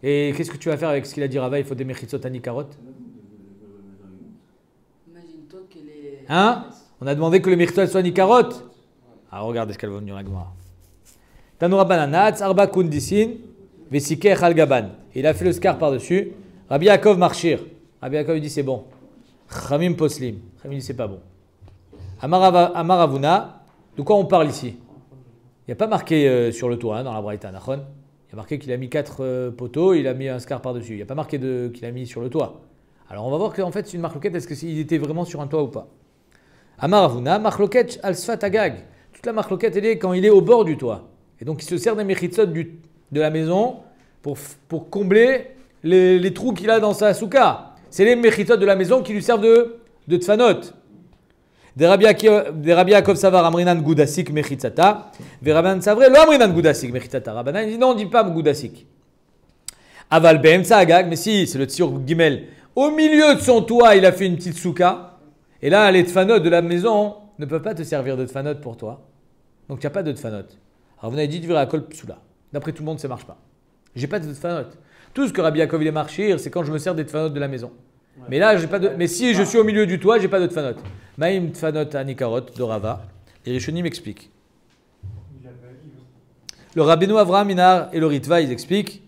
S1: Et qu'est-ce que tu vas faire avec ce qu'il a dit Rava? Il faut des mechitzot anikarot.
S5: Imagine-toi qu'elle est.
S1: Hein? On a demandé que le mechitzot soit anikarot. Alors regardez ce qu'elle va venir la Gemara. Tanoura bananat, arba kundisin, vesiker al gaban. Il a fait le scar par-dessus. Rabbi Yaakov marchir. Rabbi Yaakov dit c'est bon. Chamim poslim. Chamim dit c'est pas bon. Amaravuna. De quoi on parle ici? Il n'y a pas marqué sur le toit hein, dans la Braïta, Nachon. Il y a marqué qu'il a mis 4 poteaux, il a mis un scar par-dessus. Il n'y a pas marqué qu'il a mis sur le toit. Alors on va voir qu'en fait c'est une marloquette, est-ce qu'il était vraiment sur un toit ou pas? Amaravuna, marloquette al sfat agag. Toute la marloquette elle est quand il est au bord du toit. Et donc il se sert des mechitzot de la maison pour combler les trous qu'il a dans sa souka. C'est les mechitzot de la maison qui lui servent de tfanot. Des Rabbi Yaakov Savar Amrinan Goudasik Mechitzata. Des Rabbanan Savre lo Amrinan Goudasik Mechitzata. Rabbanan dit non, on ne dit pas Goudasik. Aval Be'emtsa Agag, mais si, c'est le Tzur Gimel. Au milieu de son toit, il a fait une petite souka. Et là, les tfanot de la maison ne peuvent pas te servir de tfanot pour toi. Donc il n'y a pas de tfanot. Ravuna dit Dvira Kol Psula. D'après tout le monde, ça ne marche pas. J'ai pas de tfanot. Tout ce que Rabbi Yaakov il est marchir, c'est quand je me sers des tfanot de la maison.
S2: Ouais.
S1: Mais là, j'ai pas de. Mais si je suis au milieu du toit, j'ai pas de tfanot. Maïm tfanot anikarot de Rava. Les Rishonim m'expliquent. Le Rabbeinu Avraham Minar et le Ritva, ils expliquent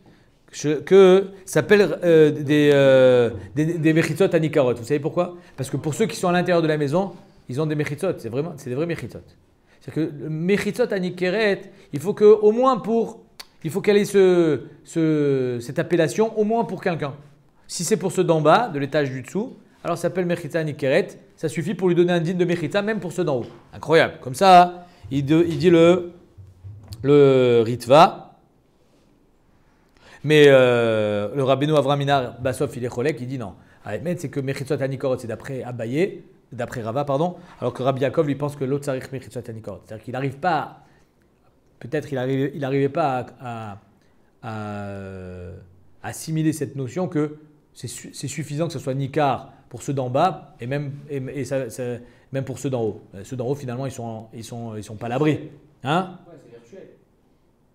S1: que ça s'appelle des mechitzot anikarot. Vous savez pourquoi? Parce que pour ceux qui sont à l'intérieur de la maison, ils ont des mechitzot. C'est des vrais mechitzot. C'est-à-dire que le mechitzot anikeret, il faut que au moins il faut qu'elle ait cette appellation au moins pour quelqu'un. Si c'est pour ceux d'en bas, de l'étage du dessous, alors ça s'appelle mechitza anikeret. Ça suffit pour lui donner un digne de mechitza, même pour ceux d'en haut. Incroyable. Comme ça, il dit le Ritva. Mais le Rabbeinu Avraham Minar Bassof, il est cholek, il dit non. C'est que mechitzot anikorot, c'est d'après Abaye, d'après Rava, pardon, alors que Rabbi Yaakov, lui pense que l'autre sarich mechitzot anikorot. C'est-à-dire qu'il n'arrive pas, peut-être il n'arrivait pas à assimiler cette notion que c'est suffisant que ce soit nikar pour ceux d'en bas et même pour ceux d'en haut. Ceux d'en haut, finalement, ils sont pas à l'abri. Hein?
S2: Ouais, c'est virtuel.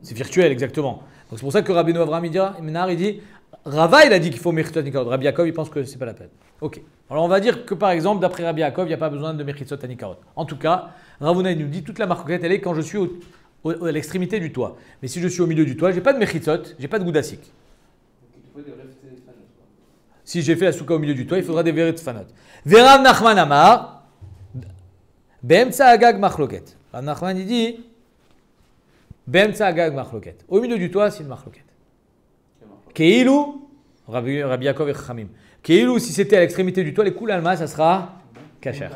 S1: C'est virtuel, exactement. Donc c'est pour ça que Rabbeinu Avraham Minar, il dit, Rava, il a dit qu'il faut mechitzot anikarot. Rabbi Yaakov, il pense que c'est pas la peine. Ok. Alors on va dire que par exemple, d'après Rabbi Yaakov, il n'y a pas besoin de mechitzot anikarot. En tout cas, Ravuna nous dit toute la marcoquette, elle est quand je suis à l'extrémité du toit. Mais si je suis au milieu du toit, j'ai pas de mechitzot, j'ai pas de goudasik.
S2: Donc il te faut des vrais tfanot, quoi.
S1: Si j'ai fait la souka au milieu du toit, il faudra des vrais tfanot. Verav Nachman Amar, Be'emtsa Agag Machloket. Rav Nachman il dit, Be'emtsa Agag Machloket. Au milieu du toit, c'est une machloket. Keilou, Rabbi Yaakov et Chachamim. Keilou, si c'était à l'extrémité du toit, les coups l'alma, ça sera kasher.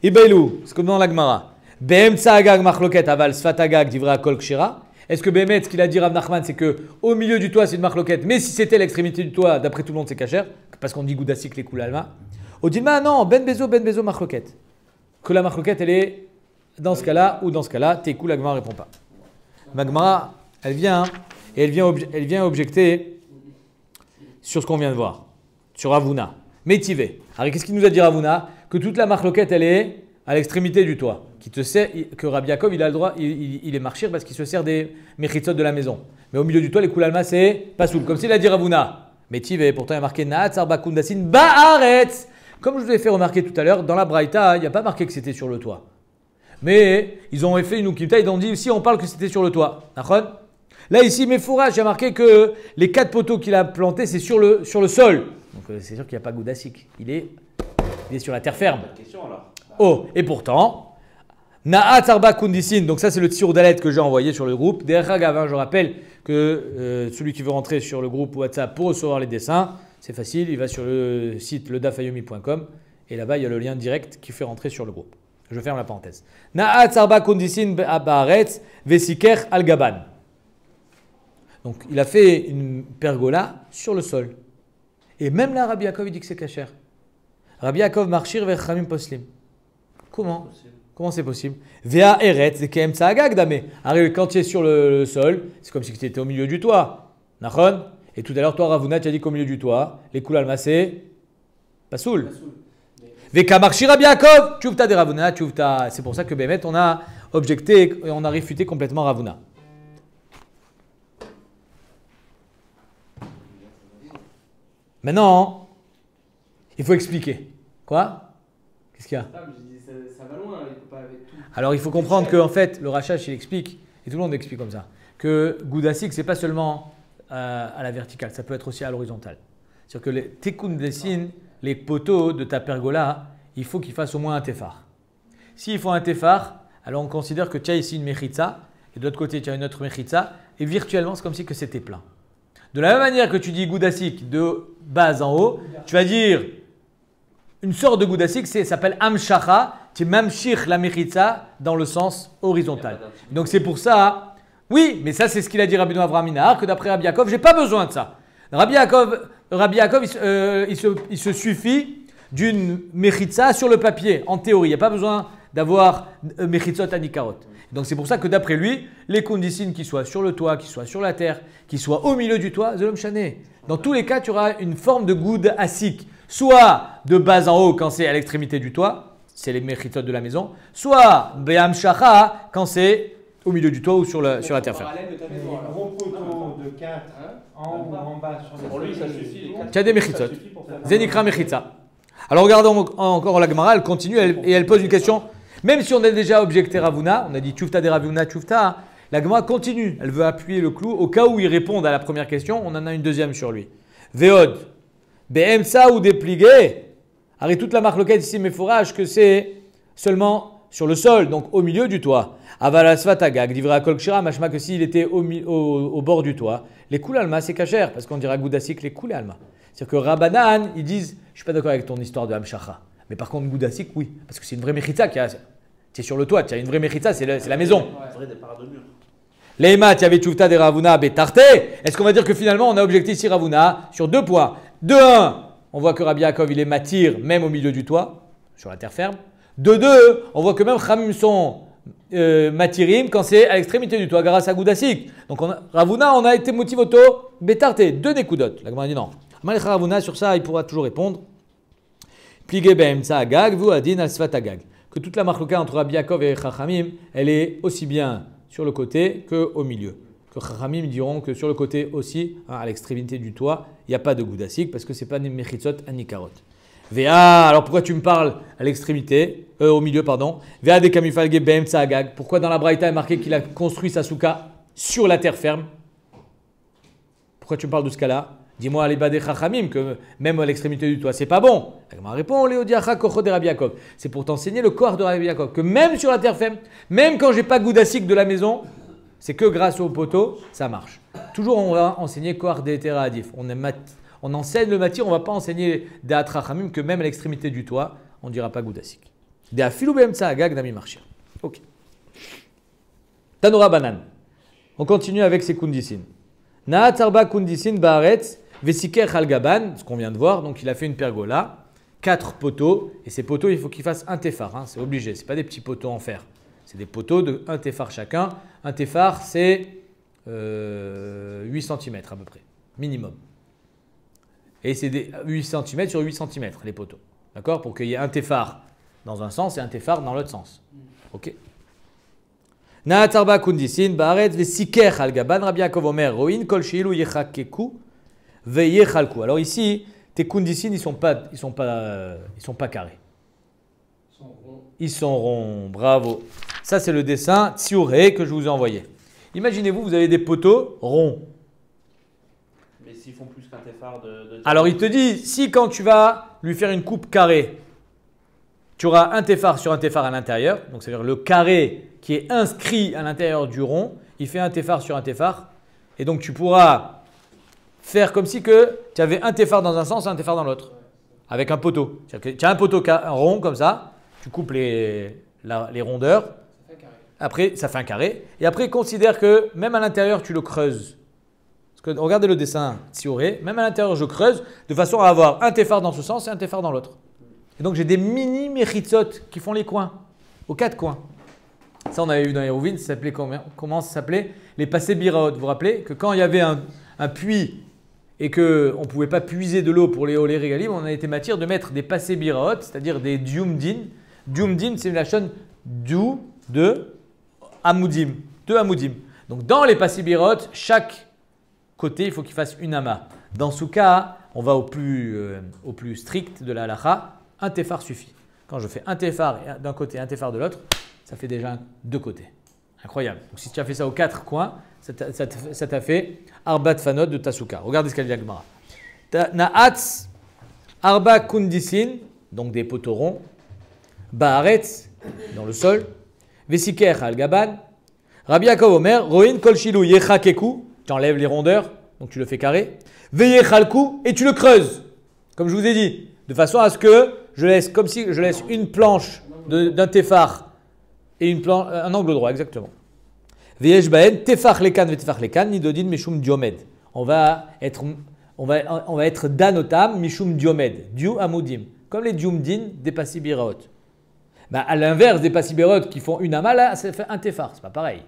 S1: Ibeilou, c'est comme dans la Gemara. Be'emtsa Agag Machloket, aval Sfat Agag divra kol kshira. Est-ce que Bémet, ce qu'il a dit Rav Nachman, c'est que au milieu du toit, c'est une machloket, mais si c'était l'extrémité du toit, d'après tout le monde, c'est kasher, parce qu'on dit goudasik les coups l'alma. Odilma, non, ben bezo machloket. Que la machloket, elle est dans ce cas-là ou dans ce cas-là, tes coups, la Gemara ne répond pas. Ma Gemara, elle vient objecter sur ce qu'on vient de voir, sur Ravuna. Métivé. Alors qu'est-ce qu'il nous a dit Ravuna? Que toute la machloket, elle est à l'extrémité du toit. Que Rabbi Yaakov, il a le droit, il est marchir parce qu'il se sert des mechitzot de la maison. Mais au milieu du toit, les koulalma, c'est pas soul. Comme s'il a dit Ravuna. Métivé, pourtant il y a marqué Naat Sarba Kundasin Ba'aretz. Comme je vous ai fait remarquer tout à l'heure, dans la Braïta, il n'y a pas marqué que c'était sur le toit. Mais ils ont fait une ukimta, ils ont dit ici, on parle que c'était sur le toit. D'accord? Là, ici, Mefourach, il y a marqué que les 4 poteaux qu'il a plantés, c'est sur le sol. Donc c'est sûr qu'il n'y a pas goudasik. Il est sur la terre ferme.
S4: Bonne question alors.
S1: Oh, et pourtant, Naat Arba Kundisin, donc ça c'est le tir d'alet que j'ai envoyé sur le groupe. Derrière Ragav, je rappelle que celui qui veut rentrer sur le groupe WhatsApp pour recevoir les dessins, c'est facile, il va sur le site ledafayomi.com et là-bas il y a le lien direct qui fait rentrer sur le groupe. Je ferme la parenthèse. Naat Arba Kundisin Ba'aretz Vesiker Al-Gaban. Donc il a fait une pergola sur le sol. Et même là, Rabbi Yaakov il dit que c'est kasher. Rabbi Yaakov marchir vers Chamim Poslim. Comment? Comment c'est possible? Vea Eretz et Kem Tzagag Dame. Arrive quand tu es sur le sol, c'est comme si tu étais au milieu du toit. Nachon? Et tout à l'heure, toi, Ravuna, tu as dit qu'au milieu du toit, les koules almasé, pas soul. Veka marchir Rabbi Yaakov, tchouvta des Ravuna, tchouvta. C'est pour ça que Bémet, on a objecté et on a réfuté complètement Ravuna. Maintenant, il faut expliquer. Quoi? Qu'est-ce qu'il y a?
S2: Ça va loin, il faut pas avec tout.
S1: Alors il faut comprendre qu'en fait, le Rachash il explique, et tout le monde explique comme ça, que Goudasik c'est pas seulement à la verticale, ça peut être aussi à l'horizontale. C'est-à-dire que les Tikkun Dessin, les poteaux de ta pergola, il faut qu'ils fassent au moins un tefar. S'ils font un tefar, alors on considère que tu as ici une mechitza, et de l'autre côté tu as une autre mechitza, et virtuellement c'est comme si que c'était plein. De la même manière que tu dis Goudasik de bas en haut, tu vas dire une sorte de goudasik, ça s'appelle amshacha, tu mamshich la mechitza dans le sens horizontal. Donc c'est pour ça, oui, mais ça c'est ce qu'il a dit Rabbeinu Avraham Minar, que d'après Rabbi Yaakov, j'ai pas besoin de ça. Rabbi Yaakov il se suffit d'une mechitza sur le papier, en théorie. Il n'y a pas besoin d'avoir mechitzot anikarot. Donc c'est pour ça que d'après lui, les conditions qui soient sur le toit, qui soient sur la terre, qui soient au milieu du toit, zolom shané. Dans tous les cas, tu auras une forme de goud asik. Soit de bas en haut quand c'est à l'extrémité du toit, c'est les mechitzot de la maison, soit be'am shacha quand c'est au milieu du toit ou sur la terre ferme.
S6: Parallèle de ta
S3: Mais
S6: maison, alors.
S3: gros poteau de 4 en haut, en bas sur les
S2: Pour lui, ça
S3: piliers
S2: suffit.
S3: et
S2: Les
S3: tout.
S2: quatre-
S1: Tu as des
S2: ça
S1: mechitzot.
S2: suffit pour faire-
S1: Zenikra mechitza. Alors regardons encore la Gemara, elle continue et elle pose une question. Même si on a déjà objecté Ravuna, on a dit Tchoufta de Ravuna Tchoufta, la Gemara continue. Elle veut appuyer le clou. Au cas où il réponde à la première question, on en a une deuxième sur lui. Veod, Be'emsa ou dépligué. Arrête toute la marloquette ici, mais forage que c'est seulement sur le sol, donc au milieu du toit. Avalasvat agag, divra kol kshira, machma que s'il était au bord du toit. Les koulalma, c'est cachère, parce qu'on dira goudasik les koulalma. C'est-à-dire que Rabbanan, ils disent, je suis pas d'accord avec ton histoire de Hamshacha. Mais par contre, goudasik, oui. Parce que c'est une vraie mechitza qui a. Tu es sur le toit, tu as une vraie mechitza, c'est la maison.
S2: C'est vrai, des parts de mur.
S1: Leima, tu avais Tchoufta de Ravuna Betarte. Est-ce qu'on va dire que finalement on a objecté ici Ravuna sur 2 points? De 1, on voit que Rabbi Yaakov il est matir même au milieu du toit, sur la terre ferme. De 2, on voit que même Khamim sont matirim quand c'est à l'extrémité du toit grâce à Goudasik. Donc Ravuna, on a été motivoto Betarte, 2 des coudotes. La Gemara dit non. Amalekha Ravuna, sur ça, il pourra toujours répondre. Pligé be'emtsa agag, vous adin asfat agag. Que toute la marloka entre Rabbi Yaakov et Chachamim, elle est aussi bien sur le côté qu'au milieu. Que Chachamim diront que sur le côté aussi, à l'extrémité du toit, il n'y a pas de goudasik parce que ce n'est pas ni mechitzot ni karot. Véa, alors pourquoi tu me parles à l'extrémité, au milieu, pardon. Véa de kamifalge be'emtsa agag. Pourquoi dans la Braïta est marqué qu'il a construit sa souka sur la terre ferme? Pourquoi tu me parles de ce cas-là? Dis-moi, les badé chachamim, que même à l'extrémité du toit, c'est pas bon. La Gemara répond, Léodiacha kocho de Rabbi Yaakov. C'est pour t'enseigner le corps de Rabbi Yaakov, que même sur la terre ferme, même quand j'ai pas goudasik de la maison, c'est que grâce au poteau, ça marche. Toujours, on va enseigner corps des adif. On enseigne le matir, on va pas enseigner des chachamim, que même à l'extrémité du toit, on dira pas goudasik. Des afilou be'emtsa agag nami marchir. Ok. Tanora banan. On continue avec ces kundisin. Naat arba kundisin baaretz. Vesiker al-Gaban, ce qu'on vient de voir, donc il a fait une pergola, 4 poteaux, et ces poteaux, il faut qu'ils fassent un téphar, c'est obligé, ce n'est pas des petits poteaux en fer, c'est des poteaux de 1 téphar chacun. Un téphar, c'est 8 cm à peu près, minimum. Et c'est des 8 cm sur 8 cm, les poteaux, d'accord? Pour qu'il y ait un téphar dans un sens et un téphar dans l'autre sens. Ok. Naat arba kundisin baaretz vesiker al-Gaban, Rabbi Yaakov Omer, roin kol sheilu yechakeku. Veillez chalkou. Alors ici, tes kundisines, ils sont pas carrés. Ils sont ronds. Bravo. Ça, c'est le dessin tsiuré que je vous ai envoyé. Imaginez-vous, vous avez des poteaux ronds.
S2: Mais s'ils font plus qu'un téphar de...
S1: Alors, il te dit, si quand tu vas lui faire une coupe carrée, tu auras un téphar sur un téphar à l'intérieur, donc c'est-à-dire le carré qui est inscrit à l'intérieur du rond, il fait un téphar sur un téphar, et donc tu pourras faire comme si que tu avais un téphar dans un sens et un téphar dans l'autre, avec un poteau. C'est-à-dire que tu as un poteau rond comme ça, tu coupes les rondeurs, après ça fait un carré, et après considère que même à l'intérieur tu le creuses. Parce que regardez le dessin tsioré, même à l'intérieur je creuse de façon à avoir un téphar dans ce sens et un téphar dans l'autre. Et donc j'ai des mini mechitzot qui font les coins, aux 4 coins. Ça on avait vu dans les Hérouvines, ça s'appelait comment ça s'appelait? Les passés biraot. Vous vous rappelez que quand il y avait un puits et qu'on ne pouvait pas puiser de l'eau pour les olé régalim, on a été matière de mettre des passés biraot, c'est-à-dire des diumdin. Diumdin, c'est la chaîne du de amoudim, Donc dans les passés biraot, chaque côté, il faut qu'il fasse une ama. Dans ce cas, on va au plus strict de la halakha, un téphar suffit. Quand je fais un téphar d'un côté et un téphar de l'autre, ça fait déjà 2 côtés. Incroyable. Donc si tu as fait ça aux 4 coins, ça t'a fait arbat fanot de Tasuka. Regardez ce qu'elle dit à Gemara. Naatz arba kundisin, donc des poteaux ronds, baaretz, dans le sol, vesiker al gaban, Rabbi Yaakov Omer, roin kol shilou yechakeku, tu enlèves les rondeurs, donc tu le fais carré, veyechalku, et tu le creuses, comme je vous ai dit, de façon à ce que je laisse, comme si je laisse une planche d'un téphar et un angle droit, exactement. Veyesh baen tefach lekan vetefach lekan nidodin mishum diomed. On va être danotam mishum diomed, diu amudim, comme les diumdin des passibiraot. À l'inverse des passibiraot qui font une ama, là, ça fait un tefar, c'est pas pareil.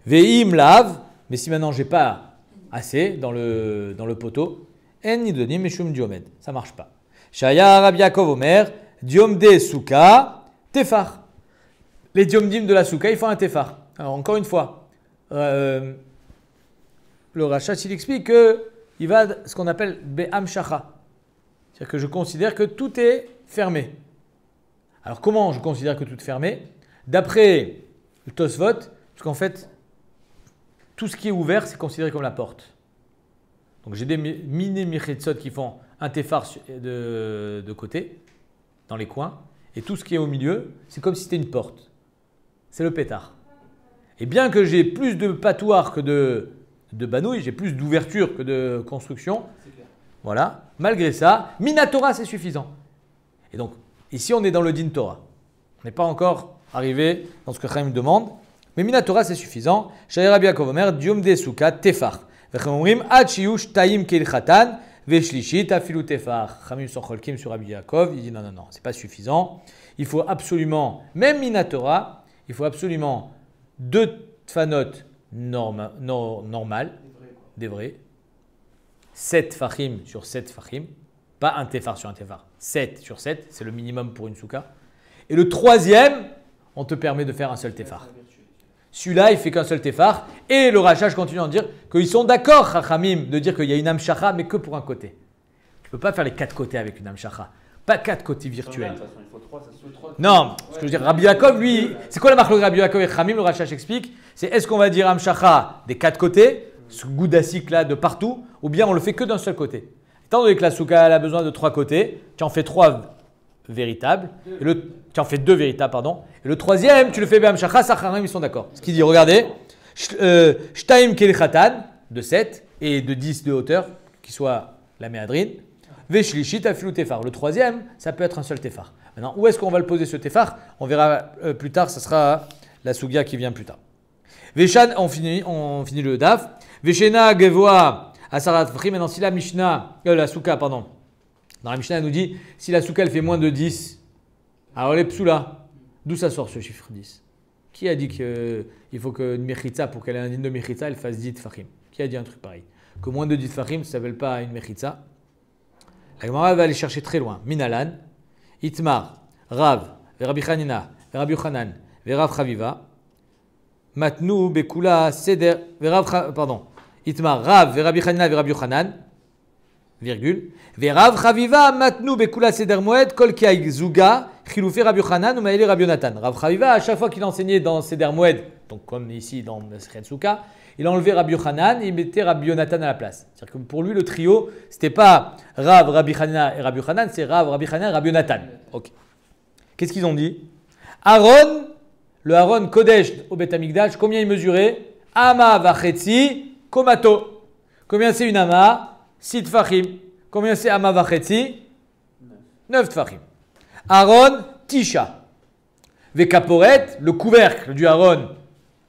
S1: Veim lav, mais si maintenant j'ai pas assez dans le poteau, en nidodin mishum diomed, ça marche pas. Shaya Rabbi Yaakov Omer, diomde suka tefar. les diomdim de la souka, ils font un tefar. Alors encore une fois, le Rachat, il explique qu'il va ce qu'on appelle be'am shacha. C'est-à-dire que je considère que tout est fermé. Alors comment je considère que tout est fermé? D'après le Tosfot, parce qu'en fait, tout ce qui est ouvert, c'est considéré comme la porte. Donc j'ai des mini michetzot qui font un tefar de côté, dans les coins, et tout ce qui est au milieu, c'est comme si c'était une porte. C'est le pétard. Et bien que j'ai plus de patouar que de banouille, j'ai plus d'ouverture que de construction, voilà, malgré ça, Minatora c'est suffisant. Et donc, ici on est dans le din Torah. On n'est pas encore arrivé dans ce que Chaim demande, mais Minatora c'est suffisant. Shaya Rabbi Yaakov Omer, Diom de Sukkah Tefar. Vechem Omrim, Ad Shiyush Taim Keilchatan, Veshlishit Afilu Tefar. Chaim sont cholkim sur Rabbi Yaakov, il dit non, c'est pas suffisant. Il faut absolument, même Minatora, il faut absolument 2 tfanot normales, des vrais. 7 fachim sur 7 fachim, pas un tefar sur un tefar, 7 sur 7, c'est le minimum pour une souka. Et le troisième, on te permet de faire un seul tefar. Celui-là, il fait qu'un seul tefar. Et le rachage continue à dire qu'ils sont d'accord, Chachamim, de dire qu'il y a une amshacha, mais que pour un côté. Tu ne peux pas faire les 4 côtés avec une amshacha. Pas 4 côtés virtuels. Non, ce que je veux dire, Rabbi Yaakov, lui, c'est quoi la marque de Rabbi Yaakov et Chachamim? Le rachage explique, c'est est-ce qu'on va dire amshacha des 4 côtés, ce goudassique là de partout, ou bien on le fait que d'un seul côté. Étant donné que la souka elle a besoin de 3 côtés, tu en fais 3 véritables, tu en fais 2 véritables, pardon, et le troisième, tu le fais be'am shacha, Sacharim, ils sont d'accord. Ce qui dit, regardez, shtaim kelchatan, de 7, et de 10 de hauteur, qui soit la méadrine, veshlishit afilu tefar. Le troisième, ça peut être un seul tefar. Maintenant, où est-ce qu'on va le poser ce tefar? On verra plus tard, ça sera la sougia qui vient plus tard. Veshan, on finit le daf. Veshena gevoa asarat fachim. Maintenant, si la Mishnah, la souka, pardon, dans la Mishnah, elle nous dit si la souka elle fait moins de 10, alors les psoula, d'où ça sort ce chiffre 10? Qui a dit qu'il faut qu'une mechitza, pour qu'elle ait un din de mechitza, elle fasse 10 fachim? Qui a dit un truc pareil? Que moins de 10 fachim, ça ne s'appelle pas une mechitza. La Gemara va aller chercher très loin. Minalan, Itmar, Rav, Rabbi Chanina, Rabbi Yochanan, Rav Chaviva. Matnu bekula seder pardon. Itmar Rav Rabbi Chanina Rabbi Yochanan virgule Rav Chaviva matnu bekula seder moed kol ki zuga chiloufi Rabbi Yochanan ou maïli Rabbi Yonatan. Rav Chaviva à chaque fois qu'il enseignait dans seder moed, donc comme ici dans Masechet Souka, il enlevait Rabbi Yochanan et il mettait Rabbi Yonatan à la place. C'est-à-dire que pour lui le trio, c'était pas Rav Rabbi Chanina et Rabbi Yochanan, c'est Rav Rabbi Chanina et Rabbi Yonatan. OK. Qu'est-ce qu'ils ont dit? Aaron, le Aaron Kodesh au Beth Amikdash, combien il mesurait? Ama vachetzi komato. Combien c'est une ama? 6 tfachim. Combien c'est ama vachetzi? 9 tfachim. Aaron tisha. Vekaporet, le couvercle du Aaron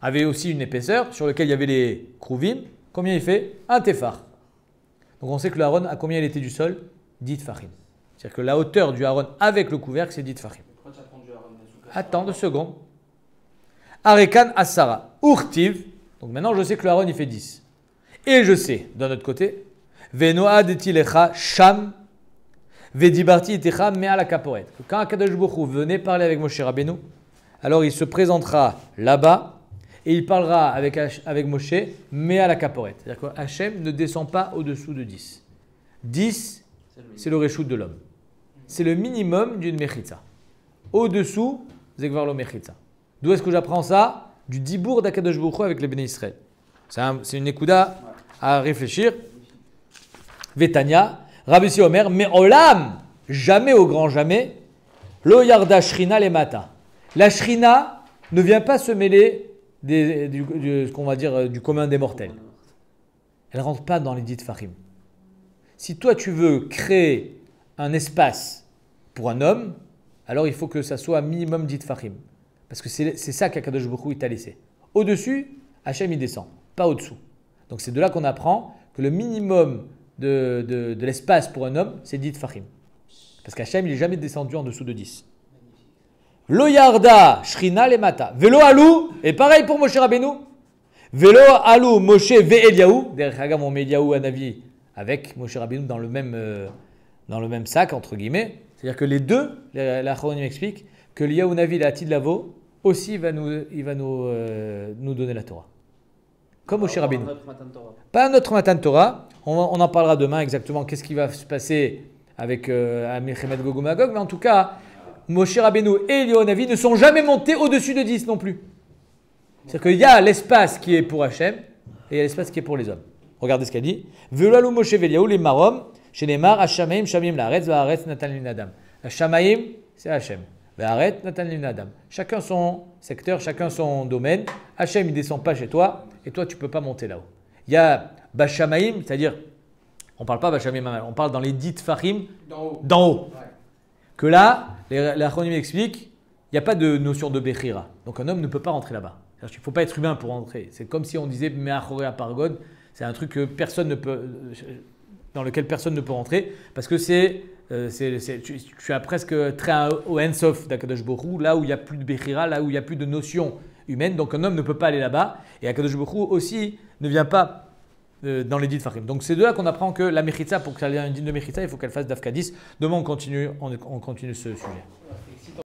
S1: avait aussi une épaisseur sur lequel il y avait les krouvim. Combien il fait? Un tefar. Donc on sait que le Aaron, à combien il était du sol? 10 tfachim. C'est-à-dire que la hauteur du Aaron avec le couvercle, c'est 10 tfachim. Attends 2 secondes. Arekan Asara, Urtiv. Donc maintenant, je sais que le Aaron, il fait 10. Et je sais, d'un autre côté, Venoad etilecha Sham, Vedibarti itecha mea la kaporet. Quand Akadosh Baruch Hu venait parler avec Moshe Rabbeinu, alors il se présentera là-bas et il parlera avec Moshe mea la kaporet. C'est-à-dire que Hachem ne descend pas au-dessous de 10. 10, c'est le reshout de l'homme. C'est le minimum d'une mechitza. Au-dessous, Zekvar lo mechitza. D'où est-ce que j'apprends ça? Du dibour d'Akadosh Baruch Hu avec les Béné Israël. C'est une ékouda à réfléchir. Vetania, Rabbi Omer, mais olam, jamais au grand jamais, lo yarda shrina le mata. La shrina ne vient pas se mêler ce qu'on va dire du commun des mortels. Elle ne rentre pas dans les dits fachim. Si toi tu veux créer un espace pour un homme, alors il faut que ça soit minimum dit fachim. Parce que c'est ça qu'Akadosh Baruch Hu t'a laissé. Au-dessus, Hachem il descend, pas au-dessous. Donc c'est de là qu'on apprend que le minimum de l'espace pour un homme, c'est 10 tfachim. Parce qu'Hachem il n'est jamais descendu en dessous de 10. Lo yarda shrina le mata. Velo alou, et pareil pour Moshe Rabbeinu. Velo alou Moshe ve Eliyahu. Derrière Hagam on met Eliyahu Hanavi avec Moshe Rabbeinu dans le même sac, entre guillemets. C'est-à-dire que les deux, la Chronim explique que Eliyahu Hanavi et Atid Lavo, aussi il va nous donner la Torah. Comme Moshe Rabbeinu. Pas un autre Matan Torah. On en parlera demain exactement qu'est-ce qui va se passer avec Milchemet Gog Magog. Mais en tout cas, Moshe Rabbeinu et Eliyahu Hanavi ne sont jamais montés au-dessus de 10 non plus. C'est-à-dire qu'il y a l'espace qui est pour Hachem et il y a l'espace qui est pour les hommes. Regardez ce qu'elle dit. Velalu Moshe Veliahu les marom, shenemar Hashamaim Shamim laaretz vaaretz natan linadam. Hashamaim, c'est Hachem. Vaaretz natan linadam. Chacun son secteur, chacun son domaine. Hachem, il ne descend pas chez toi et toi, tu ne peux pas monter là-haut. Il y a Bashamaim, c'est-à-dire, on ne parle pas Bashamaim, on parle dans les dites Fahim, d'en haut. Ouais. Que là, les Achronim expliquent, il n'y a pas de notion de Bechira. Donc un homme ne peut pas rentrer là-bas. Il ne faut pas être humain pour rentrer. C'est comme si on disait Me'achorei Pargod. C'est un truc que personne ne peut, dans lequel personne ne peut rentrer parce que tu as presque très au Ensof d'Akadosh Borou, là où il n'y a plus de Bechira, là où il n'y a plus de notion humaine. Donc un homme ne peut pas aller là-bas. Et Akadosh Borou aussi ne vient pas dans les dits de Fahim. Donc c'est de là qu'on apprend que la Mechitza, pour qu'elle ait une dîne de Mechitza, il faut qu'elle fasse d'Afka 10. Demain on continue ce sujet.